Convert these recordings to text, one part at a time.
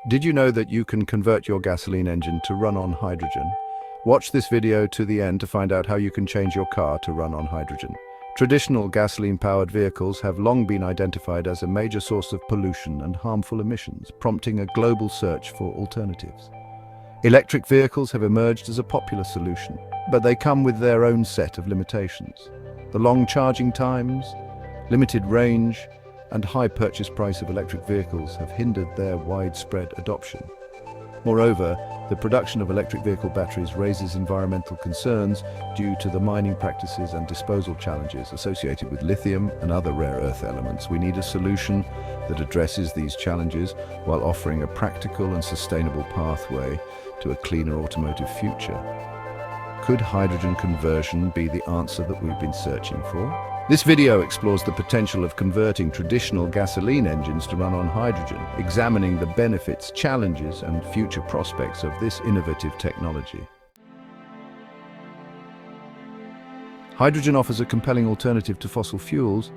Did you know that you can convert your gasoline engine to run on hydrogen? Watch this video to the end to find out how you can change your car to run on hydrogen. Traditional gasoline-powered vehicles have long been identified as a major source of pollution and harmful emissions, prompting a global search for alternatives. Electric vehicles have emerged as a popular solution, but they come with their own set of limitations. The long charging times, limited range, and high purchase price of electric vehicles have hindered their widespread adoption. Moreover, the production of electric vehicle batteries raises environmental concerns due to the mining practices and disposal challenges associated with lithium and other rare earth elements. We need a solution that addresses these challenges while offering a practical and sustainable pathway to a cleaner automotive future. Could hydrogen conversion be the answer that we've been searching for? This video explores the potential of converting traditional gasoline engines to run on hydrogen, examining the benefits, challenges, and future prospects of this innovative technology. Hydrogen offers a compelling alternative to fossil fuels.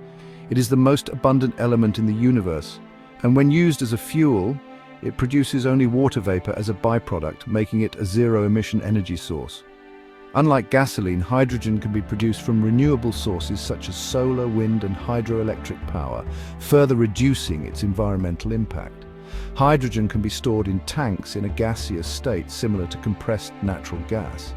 It is the most abundant element in the universe, and when used as a fuel, it produces only water vapor as a byproduct, making it a zero-emission energy source. Unlike gasoline, hydrogen can be produced from renewable sources such as solar, wind, and hydroelectric power, further reducing its environmental impact. Hydrogen can be stored in tanks in a gaseous state similar to compressed natural gas.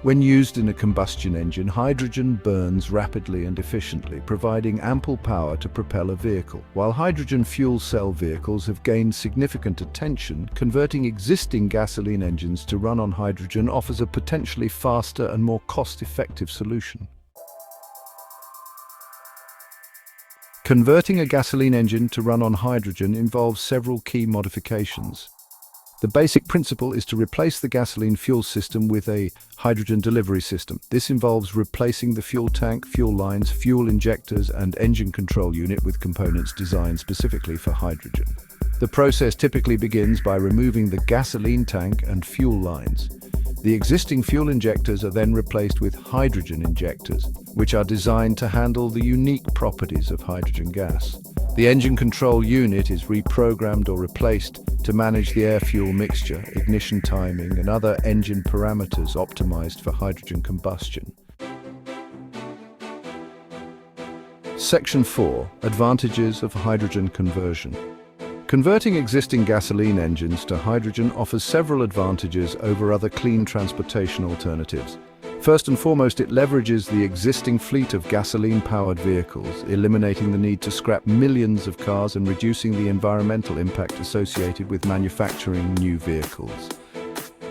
When used in a combustion engine, hydrogen burns rapidly and efficiently, providing ample power to propel a vehicle. While hydrogen fuel cell vehicles have gained significant attention, converting existing gasoline engines to run on hydrogen offers a potentially faster and more cost-effective solution. Converting a gasoline engine to run on hydrogen involves several key modifications. The basic principle is to replace the gasoline fuel system with a hydrogen delivery system. This involves replacing the fuel tank, fuel lines, fuel injectors, and engine control unit with components designed specifically for hydrogen. The process typically begins by removing the gasoline tank and fuel lines. The existing fuel injectors are then replaced with hydrogen injectors, which are designed to handle the unique properties of hydrogen gas. The engine control unit is reprogrammed or replaced to manage the air-fuel mixture, ignition timing, and other engine parameters optimized for hydrogen combustion. Section 4. Advantages of hydrogen conversion. Converting existing gasoline engines to hydrogen offers several advantages over other clean transportation alternatives. First and foremost, it leverages the existing fleet of gasoline-powered vehicles, eliminating the need to scrap millions of cars and reducing the environmental impact associated with manufacturing new vehicles.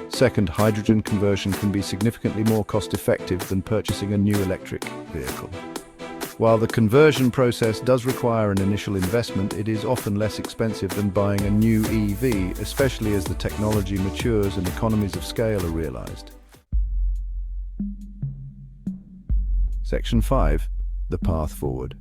Second, hydrogen conversion can be significantly more cost-effective than purchasing a new electric vehicle. While the conversion process does require an initial investment, it is often less expensive than buying a new EV, especially as the technology matures and economies of scale are realized. Section 5. The path forward.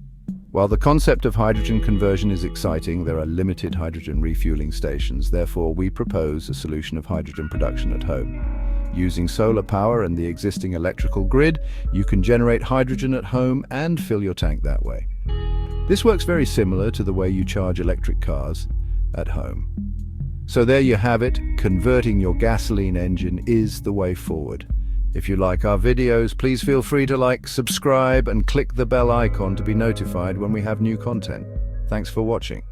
While the concept of hydrogen conversion is exciting, there are limited hydrogen refueling stations. Therefore, we propose a solution of hydrogen production at home. Using solar power and the existing electrical grid, you can generate hydrogen at home and fill your tank that way. This works very similar to the way you charge electric cars at home. So there you have it, converting your gasoline engine is the way forward. If you like our videos, please feel free to like, subscribe, and click the bell icon to be notified when we have new content. Thanks for watching.